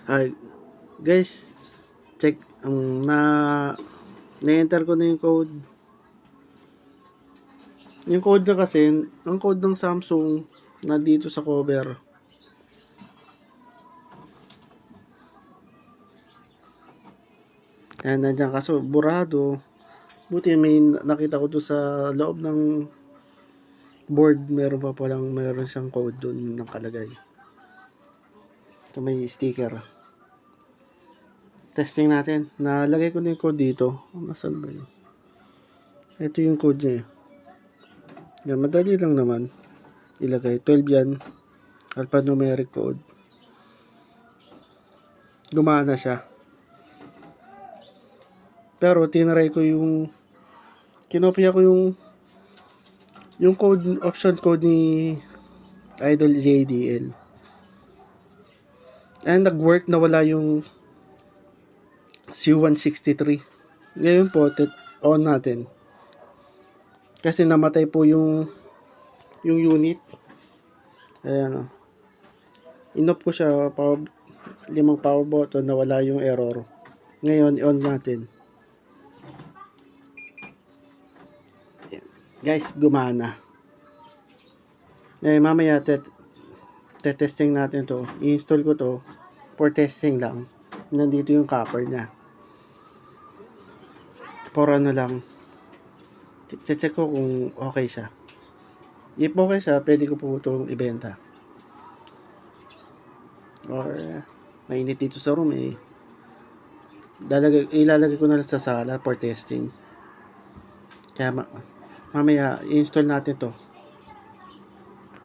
Ay, guys, check ang na-enter ko na yung code. Yung code na kasi, ang code ng Samsung na dito sa cover. Ayan, nandiyan kaso burado. Buti may nakita ko doon sa loob ng board, meron pa palang meron siyang code doon nakalagay. So may sticker. Testing natin. Nalagay ko na yung code dito. Nasaan ba yun? Ito yung code niya. Yan, madali lang naman. Ilagay. 12 yan. Alphanumeric code. Gumana siya. Pero tinry ko yung kinopya ko yung code, option code ni Idol JDL. And nag-work na wala yung C163. Ngayon po, on natin. Kasi namatay po yung unit. Ayan o. In-off ko siya, 5 power button, nawala yung error. Ngayon, on natin. Guys, gumana. Mamaya testing natin to. I-install ko to for testing lang. Nandito yung copper niya. For ano lang. Check ko kung okay siya. If okay siya, pwede ko po itong ibenta. Or mainit dito sa room eh. Ilalagay ko na lang sa sala for testing. Kaya mamaya i-install natin to.